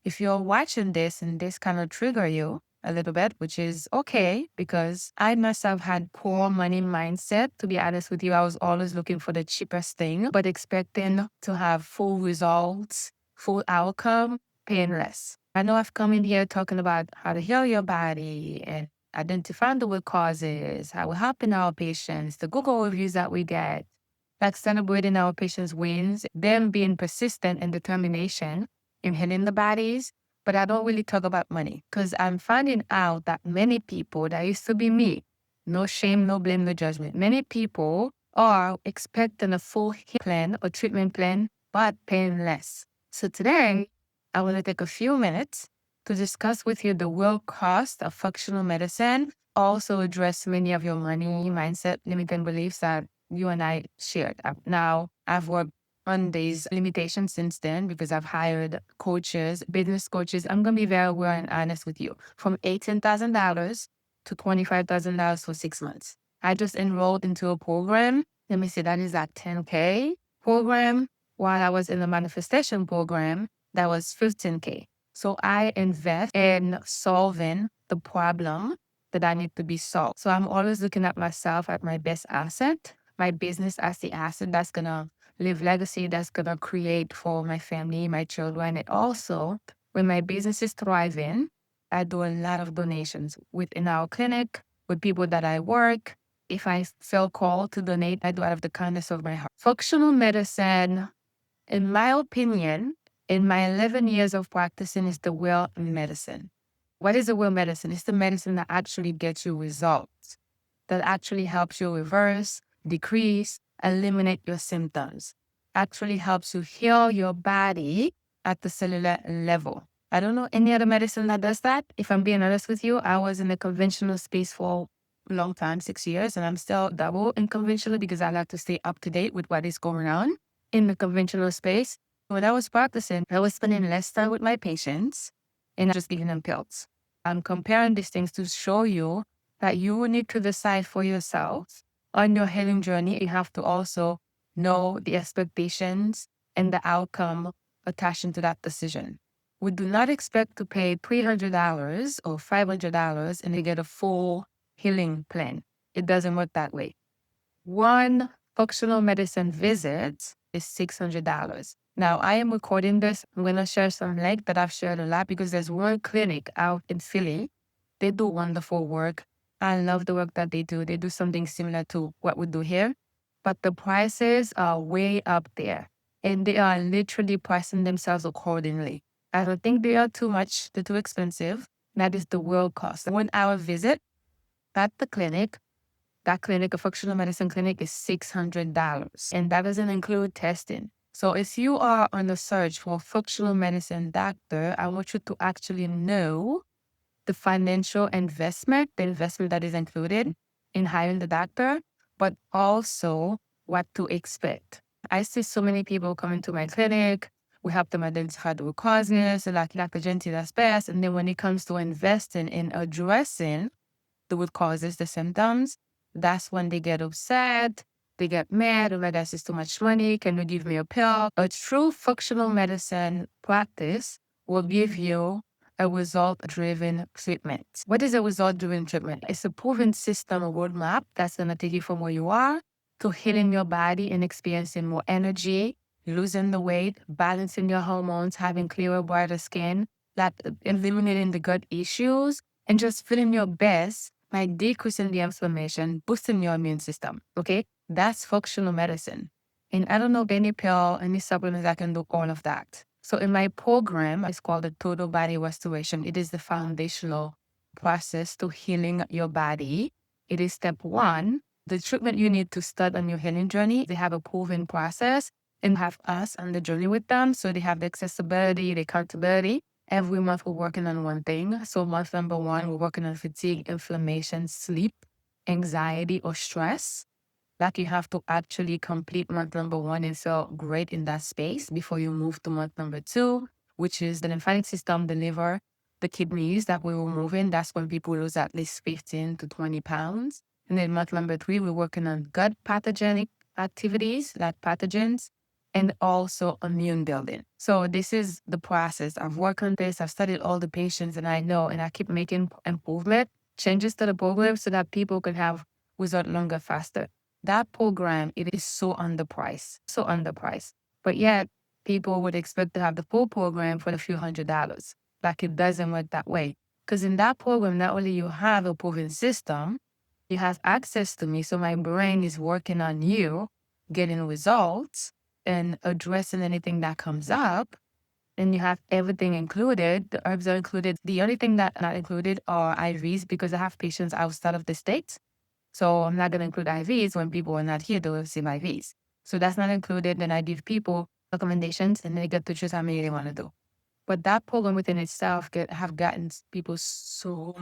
If you're watching this and this kind of trigger you a little bit, which is okay, because I myself had poor money mindset. To be honest with you, I was always looking for the cheapest thing, but expecting to have full results, full outcome, paying less. I know I've come in here talking about how to heal your body and identifying the root causes, how we're helping our patients, the Google reviews that we get, like celebrating our patients' wins, them being persistent and determination in healing the bodies. But I don't really talk about money because I'm finding out that many people, that used to be me, no shame, no blame, no judgment. Many people are expecting a full plan or treatment plan, but paying less. So today, I want to take a few minutes to discuss with you the real cost of functional medicine, also address many of your money mindset, limiting beliefs that you and I shared. Now, I've worked on these limitations since then because I've hired coaches, business coaches. I'm going to be very real and honest with you. From $18,000 to $25,000 for 6 months. I just enrolled into a program. Let me see, that is at $10K program. While I was in the manifestation program, that was $15K. So I invest in solving the problem that I need to be solved. So I'm always looking at myself at my best asset, my business as the asset that's going to leave legacy, that's going to create for my family, my children. And also, when my business is thriving, I do a lot of donations within our clinic, with people that I work. If I feel called to donate, I do out of the kindness of my heart. Functional medicine, in my opinion, in my 11 years of practicing, is the real medicine. What is the real medicine? It's the medicine that actually gets you results, that actually helps you reverse, decrease, eliminate your symptoms, actually helps you heal your body at the cellular level. I don't know any other medicine that does that. If I'm being honest with you, I was in the conventional space for a long time, 6 years, and I'm still double in conventional because I like to stay up to date with what is going on in the conventional space. When I was practicing, I was spending less time with my patients and just giving them pills. I'm comparing these things to show you that you need to decide for yourself on your healing journey. You have to also know the expectations and the outcome attaching to that decision. We do not expect to pay $300 or $500 and you get a full healing plan. It doesn't work that way. One functional medicine visit is $600. Now, I am recording this. I'm going to share some link that I've shared a lot because there's one clinic out in Philly. They do wonderful work. I love the work that they do. They do something similar to what we do here, but the prices are way up there and they are literally pricing themselves accordingly. I don't think they are too much. They're too expensive. That is the real cost. 1 hour visit at the clinic, that clinic, a functional medicine clinic, is $600. And that doesn't include testing. So if you are on the search for a functional medicine doctor, I want you to actually know the financial investment, the investment that is included in hiring the doctor, but also what to expect. I see so many people coming to my clinic. We help them identify the root causes, like Dr. Jeanty, that's best. And then when it comes to investing in addressing the root causes, the symptoms, that's when they get upset. They get mad. Oh my gosh, it's too much money. Can you give me a pill? A true functional medicine practice will give you a result-driven treatment. What is a result-driven treatment? It's a proven system, a roadmap that's going to take you from where you are to healing your body and experiencing more energy, losing the weight, balancing your hormones, having clearer, brighter skin, like eliminating the gut issues, and just feeling your best by decreasing the inflammation, boosting your immune system. Okay? That's functional medicine. And I don't know of any pill, any supplements that can do all of that. So in my program, it's called the Total Body Restoration. It is the foundational process to healing your body. It is step one. The treatment you need to start on your healing journey, they have a proven process and have us on the journey with them. So they have the accessibility, the accountability. Every month we're working on one thing. So month number 1, we're working on fatigue, inflammation, sleep, anxiety, or stress. Like you have to actually complete month number 1 and feel great in that space before you move to month number 2, which is the lymphatic system, the liver, the kidneys that we were moving. That's when people lose at least 15 to 20 pounds. And then month number 3, we're working on gut pathogenic activities like pathogens and also immune building. So this is the process. I've worked on this. I've studied all the patients and I know, and I keep making improvement, changes to the program so that people can have result longer, faster. That program, it is so underpriced, so underpriced. But yet people would expect to have the full program for a few $100s. Like it doesn't work that way. Because in that program, not only you have a proven system, you have access to me. So my brain is working on you, getting results and addressing anything that comes up. And you have everything included. The herbs are included. The only thing that not included are IVs because I have patients outside of the States. So I'm not going to include IVs when people are not here to receive IVs. So that's not included. Then I give people recommendations and they get to choose how many they want to do. But that program within itself have gotten people so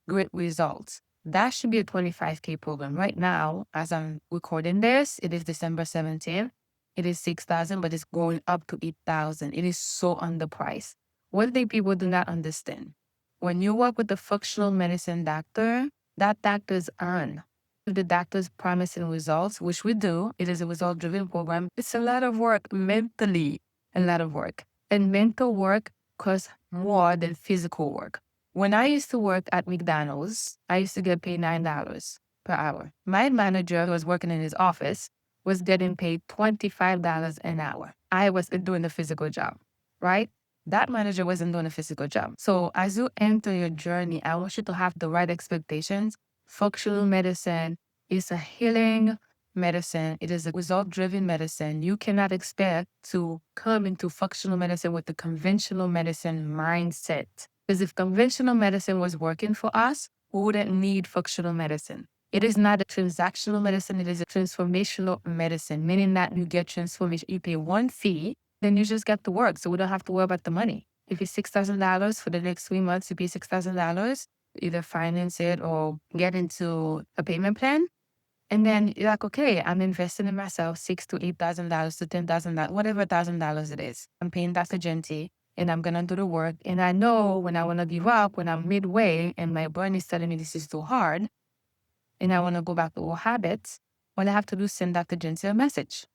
great results. That should be a 25K program. Right now, as I'm recording this, it is December 17th. It is 6,000, but it's going up to 8,000. It is so underpriced. One thing people do not understand, when you work with a functional medicine doctor, that doctor's earn. If the doctor's promising results, which we do, it is a result-driven program. It's a lot of work mentally, a lot of work. And mental work costs more than physical work. When I used to work at McDonald's, I used to get paid $9 per hour. My manager who was working in his office was getting paid $25 an hour. I was doing the physical job, right? That manager wasn't doing a physical job. So as you enter your journey, I want you to have the right expectations. Functional medicine is a healing medicine. It is a result-driven medicine. You cannot expect to come into functional medicine with the conventional medicine mindset. Because if conventional medicine was working for us, we wouldn't need functional medicine. It is not a transactional medicine. It is a transformational medicine, meaning that you get transformation. You pay one fee, then you just get to work. So we don't have to worry about the money. If it's $6,000 for the next 3 months, you pay $6,000, either finance it or get into a payment plan. And then you're like, okay, I'm investing in myself $6,000 to $8,000 to $10,000, whatever $1,000 it is. I'm paying Dr. Jeanty and I'm gonna do the work. And I know when I wanna give up, when I'm midway and my brain is telling me this is too hard, and I wanna go back to old habits, all I have to do is send Dr. Jeanty a message.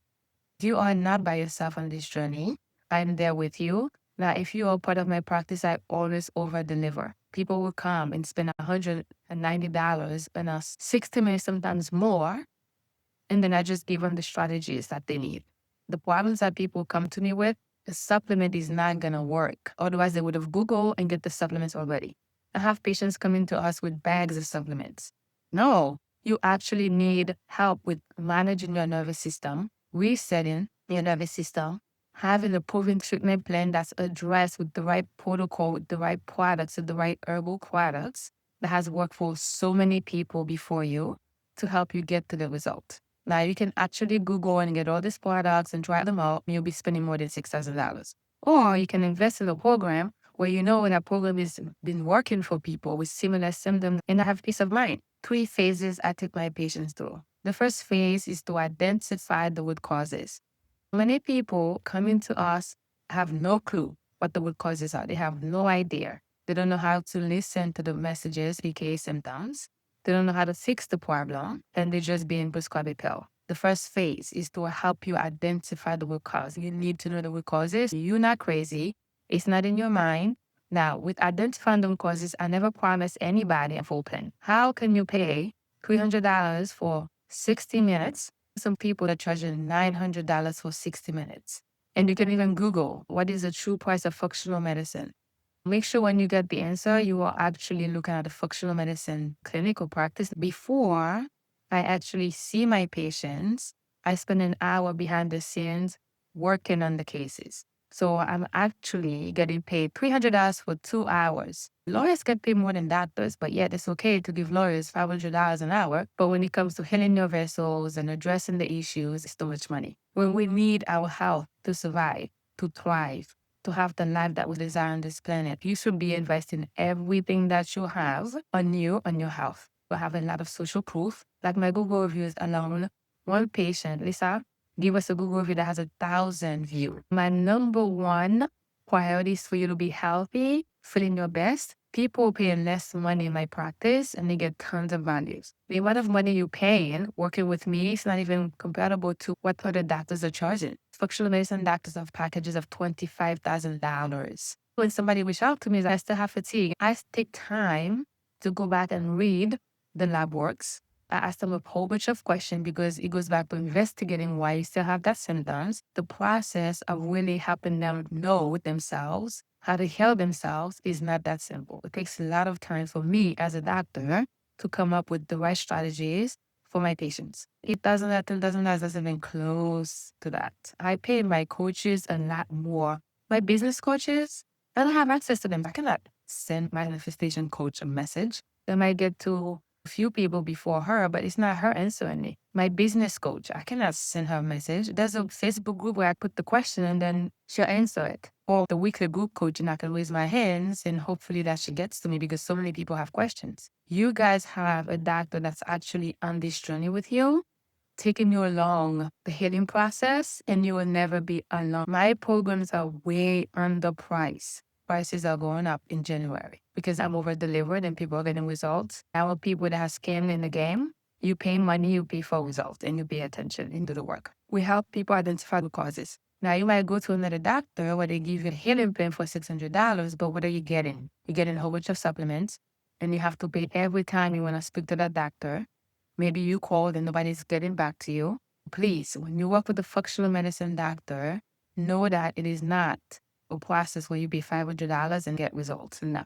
You are not by yourself on this journey. I'm there with you. Now, if you are part of my practice, I always over deliver. People will come and spend $190 on us 60 minutes, sometimes more. And then I just give them the strategies that they need. The problems that people come to me with, the supplement is not going to work. Otherwise, they would have Googled and get the supplements already. I have patients coming to us with bags of supplements. No, you actually need help with managing your nervous system, resetting your nervous system, having a proven treatment plan that's addressed with the right protocol, with the right products, with the right herbal products that has worked for so many people before you to help you get to the result. Now, you can actually Google and get all these products and try them out, and you'll be spending more than $6,000. Or you can invest in a program where you know that program has been working for people with similar symptoms and have peace of mind. 3 phases I take my patients through. The first phase is to identify the root causes. Many people coming to us have no clue what the root causes are. They have no idea. They don't know how to listen to the messages, aka symptoms. They don't know how to fix the problem, and they're just being prescribed a pill. The first phase is to help you identify the root cause. You need to know the root causes. You're not crazy. It's not in your mind. Now, with identifying the root causes, I never promise anybody a full plan. How can you pay $300 for 60 minutes? Some people are charging $900 for 60 minutes. And you can even Google what is the true price of functional medicine. Make sure when you get the answer, you are actually looking at the functional medicine clinical practice. Before I actually see my patients, I spend an hour behind the scenes working on the cases. So I'm actually getting paid $300 for 2 hours. Lawyers get paid more than doctors, but yet it's okay to give lawyers $500 an hour. But when it comes to healing your vessels and addressing the issues, it's too much money. When we need our health to survive, to thrive, to have the life that we desire on this planet, you should be investing everything that you have on you, on your health. We have a lot of social proof, like my Google reviews alone. One patient, Lisa, give us a Google review that has 1,000 views. My number one priority is for you to be healthy, feeling your best, People pay less money in my practice and they get tons of values. The amount of money you pay in working with me is not even comparable to what other doctors are charging. Functional medicine doctors have packages of $25,000. When somebody reach out to me, I still have fatigue. I take time to go back and read the lab works. I ask them a whole bunch of questions because it goes back to investigating why you still have that symptoms. The process of really helping them know themselves, how to heal themselves is not that simple. It takes a lot of time for me as a doctor to come up with the right strategies for my patients. It doesn't even close to that. I pay my coaches a lot more. My business coaches, I don't have access to them. I cannot send my manifestation coach a message. They might get to a few people before her, but it's not her answering me. My business coach, I cannot send her a message. There's a Facebook group where I put the question and then she'll answer it. Or the weekly group coaching, I can raise my hands and hopefully that she gets to me because so many people have questions. You guys have a doctor that's actually on this journey with you, taking you along the healing process, and you will never be alone. My programs are way underpriced. Prices are going up in January because I'm over-delivered and people are getting results. Our people that have skin in the game, you pay money, you pay for results, and you pay attention into the work. We help people identify the causes. Now, you might go to another doctor where they give you a healing plan for $600, but what are you getting? You're getting a whole bunch of supplements, and you have to pay every time you want to speak to that doctor. Maybe you called and nobody's getting back to you. Please, when you work with a functional medicine doctor, know that it is not a process where you pay $500 and get results. No,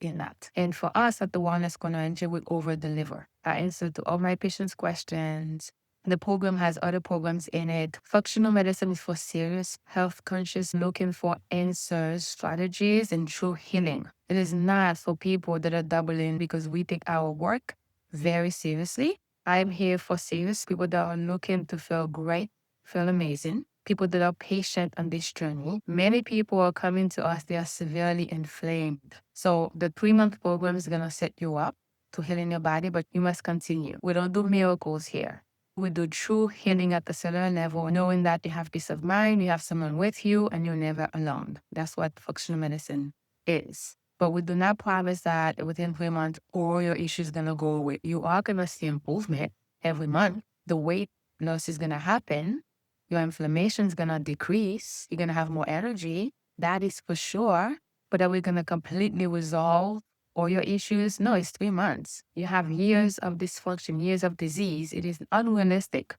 in that. And for us at the Wellness Corner, we over-deliver. I answer to all my patients' questions. The program has other programs in it. Functional medicine is for serious health conscious looking for answers, strategies, and true healing. It is not for people that are doubling because we take our work very seriously. I'm here for serious people that are looking to feel great, feel amazing. People that are patient on this journey. Many people are coming to us, they are severely inflamed. So the 3-month program is going to set you up to healing your body, but you must continue. We don't do miracles here. We do true healing at the cellular level, knowing that you have peace of mind, you have someone with you, and you're never alone. That's what functional medicine is. But we do not promise that within 3 months, all your issues are going to go away. You are going to see improvement every month. The weight loss is going to happen. Your inflammation is going to decrease. You're going to have more energy. That is for sure. But are we going to completely resolve all your issues? No, it's 3 months. You have years of dysfunction, years of disease. It is unrealistic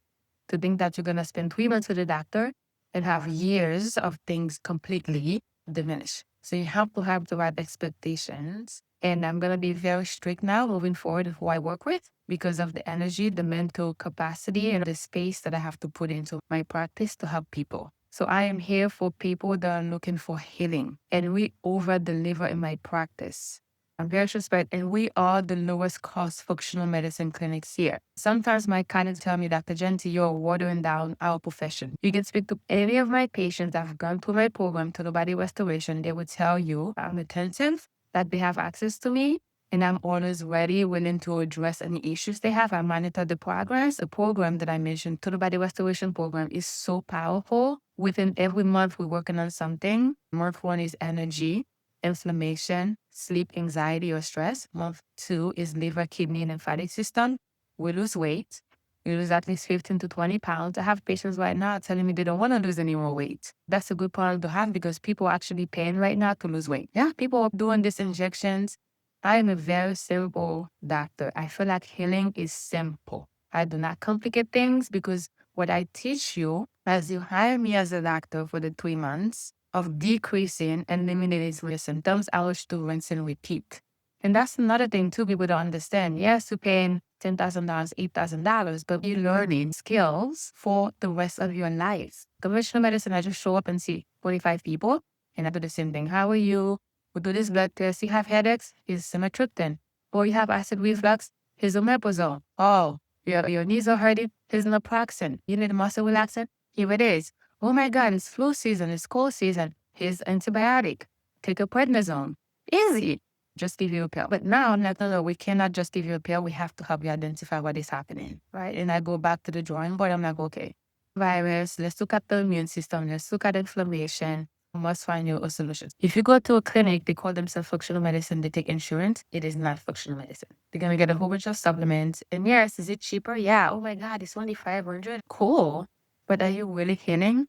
to think that you're going to spend 3 months with a doctor and have years of things completely diminish. So you have to have the right expectations. And I'm going to be very strict now moving forward with who I work with because of the energy, the mental capacity, and the space that I have to put into my practice to help people. So I am here for people that are looking for healing, and we over-deliver in my practice. I'm very transparent, and we are the lowest cost functional medicine clinics here. Sometimes my colleagues tell me, Dr. Jeanty, you're watering down our profession. You can speak to any of my patients that have gone through my program, Total Body Restoration. They will tell you I'm attentive, that they have access to me, and I'm always ready, willing to address any issues they have. I monitor the progress. The program that I mentioned, Total Body Restoration Program, is so powerful. Within every month, we're working on something. Month 1 is energy, inflammation, sleep, anxiety, or stress. Month 2 is liver, kidney, and lymphatic system. We lose weight. We lose at least 15 to 20 pounds. I have patients right now telling me they don't want to lose any more weight. That's a good problem to have because people are actually paying right now to lose weight. Yeah, people are doing these injections. I am a very simple doctor. I feel like healing is simple. I do not complicate things because what I teach you as you hire me as a doctor for the 3 months of decreasing and eliminating your symptoms, I will to rinse and repeat. And that's another thing too people don't understand. Yes, you're paying $10,000, $8,000, but you're learning skills for the rest of your life. Conventional medicine, I just show up and see 45 people and I do the same thing. How are you? We do this blood test. You have headaches? Here's sumatriptan. Or you have acid reflux? Here's omeprazole. Oh, your knees are hurting? Here's naproxen. You need a muscle relaxant? Here it is. Oh my God, it's flu season. It's cold season. Here's antibiotic. Take a prednisone. Easy. Just give you a pill. But now I'm like, no, we cannot just give you a pill. We have to help you identify what is happening, right? And I go back to the drawing board. I'm like, okay, virus, let's look at the immune system. Let's look at inflammation. must find you a solution. If you go to a clinic, they call themselves functional medicine, they take insurance. It is not functional medicine. They're going to get a whole bunch of supplements. And yes, is it cheaper? Yeah. Oh my God, it's only 500. Cool. But are you really healing?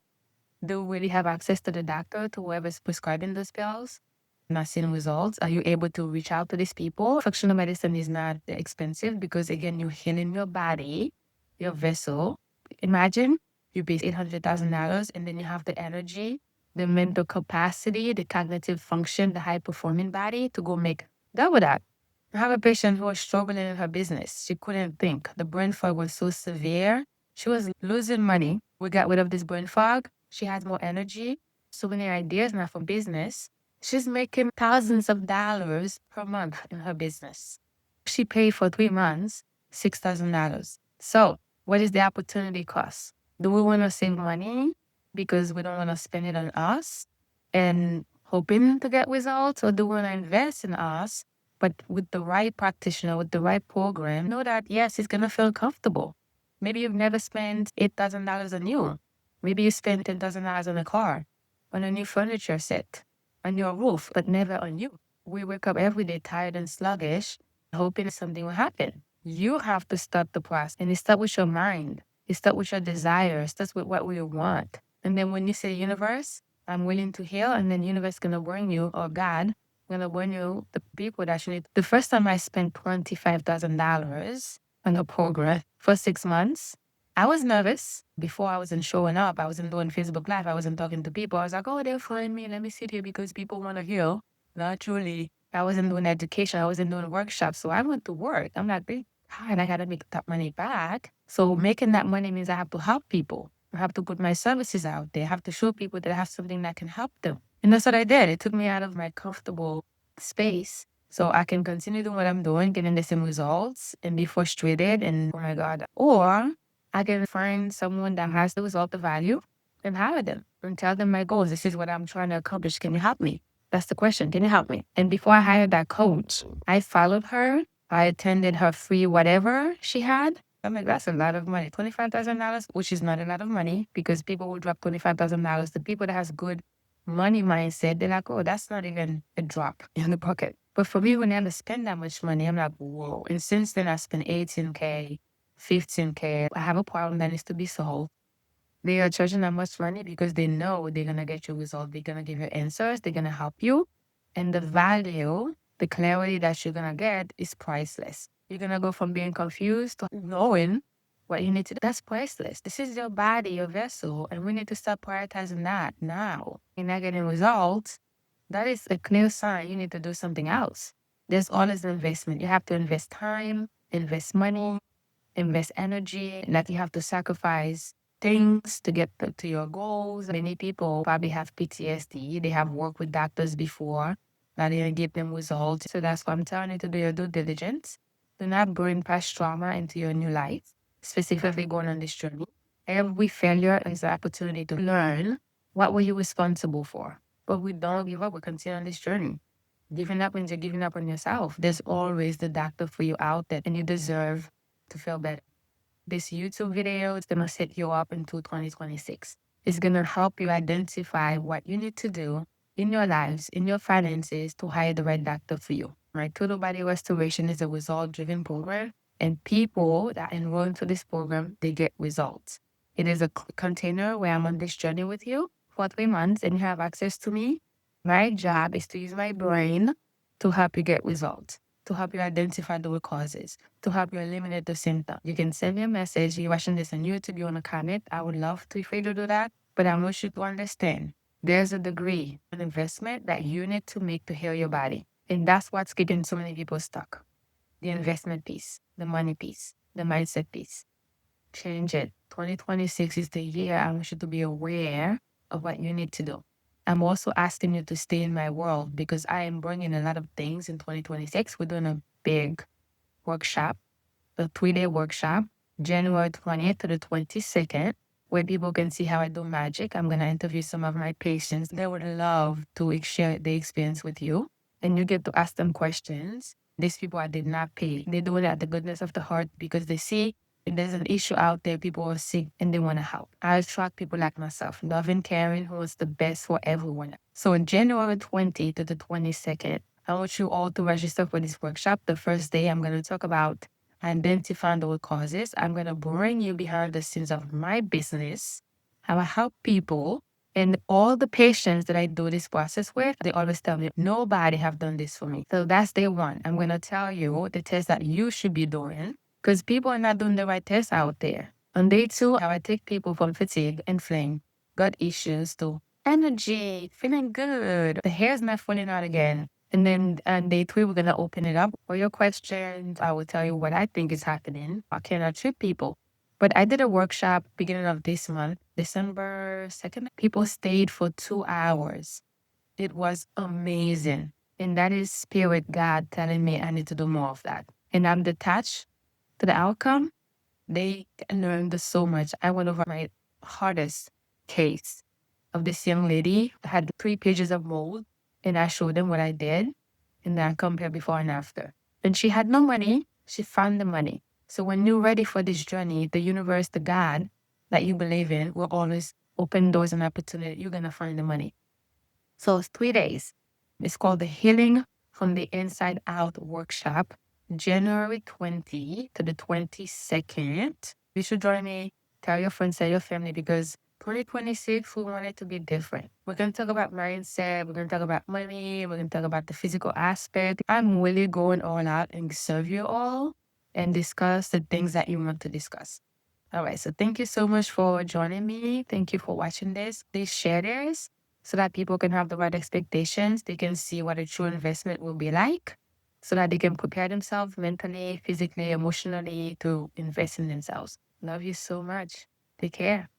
Do you really have access to the doctor, to whoever's prescribing those pills? Not seeing results? Are you able to reach out to these people? Functional medicine is not expensive because, again, you're healing your body, your vessel. Imagine you pay $800,000 and then you have the energy, the mental capacity, the cognitive function, the high performing body to go make double that. I have a patient who was struggling in her business. She couldn't think. The brain fog was so severe. She was losing money. We got rid of this brain fog. She has more energy, so many ideas now for business. She's making thousands of dollars per month in her business. She paid for 3 months, $6,000. So, what is the opportunity cost? Do we want to save money because we don't want to spend it on us and hoping to get results, or do we want to invest in us, but with the right practitioner, with the right program, know that yes, it's gonna feel comfortable. Maybe you've never spent $8,000 on you. Maybe you spent $10,000 on a car, on a new furniture set, on your roof, but never on you. We wake up every day tired and sluggish, hoping something will happen. You have to start the process, and it starts with your mind. It starts with your desires. It starts with what we want. And then when you say universe, I'm willing to heal, and then universe gonna bring you, or God gonna bring you the people that you need. The first time I spent $25,000 on a program for 6 months, I was nervous. Before I wasn't showing up, I wasn't doing Facebook Live, I wasn't talking to people. I was like, oh, they'll find me. Let me sit here because people want to heal. Not truly. I wasn't doing education. I wasn't doing workshops. So I went to work. I'm like, God, I got to make that money back. So making that money means I have to help people. I have to put my services out there. I have to show people that I have something that can help them. And that's what I did. It took me out of my comfortable space so I can continue doing what I'm doing, getting the same results and be frustrated and, oh my God. Or I can find someone that has the result of value and hire them and tell them my goals. This is what I'm trying to accomplish. Can you help me? That's the question. Can you help me? And before I hired that coach, I followed her. I attended her free whatever she had. I'm like, that's a lot of money. $25,000, which is not a lot of money because people will drop $25,000. The people that has good money mindset, they're like, oh, that's not even a drop in the bucket. But for me, when I spend that much money, I'm like, whoa. And since then, I spent 18K, 15K. I have a problem that needs to be solved. They are charging that much money because they know they're going to get you results. They're going to give you answers. They're going to help you. And the value, the clarity that you're going to get is priceless. You're going to go from being confused to knowing what you need to do. That's priceless. This is your body, your vessel, and we need to start prioritizing that now. You're not getting results. That is a clear sign you need to do something else. There's always an investment. You have to invest time, invest money, invest energy, like you have to sacrifice things to get to your goals. Many people probably have PTSD. They have worked with doctors before that didn't give them results. So that's why I'm telling you to do your due diligence. Do not bring past trauma into your new life, specifically going on this journey. Every failure is an opportunity to learn what were you responsible for. But we don't give up. We continue on this journey. Giving up means you're giving up on yourself. There's always the doctor for you out there, and you deserve to feel better. This YouTube video is going to set you up into 2026. It's going to help you identify what you need to do in your lives, in your finances to hire the right doctor for you. Right? Total Body Restoration is a result-driven program, and people that enroll into this program, they get results. It is a container where I'm on this journey with you for 3 months and you have access to me. My job is to use my brain to help you get results, to help you identify the root causes, to help you eliminate the symptom. You can send me a message. You're watching this on YouTube, you want to comment. I would love to for you to do that. But I want you to understand there's a degree, an investment that you need to make to heal your body. And that's what's keeping so many people stuck. The investment piece, the money piece, the mindset piece. Change it. 2026 is the year I want you to be aware of what you need to do. I'm also asking you to stay in my world because I am bringing a lot of things in 2026. We're doing a big workshop, a 3-day workshop, January 20th to the 22nd, where people can see how I do magic. I'm going to interview some of my patients. They would love to share the experience with you. And you get to ask them questions. These people I did not pay. They do it out the goodness of the heart because they see If there's an issue out there, people are sick and they want to help. I attract people like myself, loving, caring, who wants the best for everyone. So on January 20th to the 22nd, I want you all to register for this workshop. The first day, I'm going to talk about identifying the root causes. I'm going to bring you behind the scenes of my business, how I help people. And all the patients that I do this process with, they always tell me, nobody have done this for me. So that's day one. I'm going to tell you the test that you should be doing because people are not doing the right tests out there. On day two, I take people from fatigue, inflamed, gut issues to energy, feeling good. The hair's not falling out again. And then on day three, we're going to open it up for your questions. I will tell you what I think is happening. I cannot treat people. But I did a workshop beginning of this month, December 2nd. People stayed for 2 hours. It was amazing. And that is spirit God telling me I need to do more of that. And I'm detached to the outcome. They learned so much. I went over my hardest case of this young lady that had 3 pages of mold, and I showed them what I did, and then I compared before and after. And she had no money. She found the money. So when you're ready for this journey, the universe, the God that you believe in will always open doors and opportunity. You're going to find the money. So it's 3 days. It's called the Healing from the Inside Out Workshop, January 20 to the 22nd. You should join me. Tell your friends, tell your family, because 2026, we want it to be different. We're going to talk about mindset. We're going to talk about money. We're going to talk about the physical aspect. I'm really going all out and serve you all and discuss the things that you want to discuss. All right. So thank you so much for joining me. Thank you for watching this. Please share this so that people can have the right expectations. They can see what a true investment will be like so that they can prepare themselves mentally, physically, emotionally to invest in themselves. Love you so much. Take care.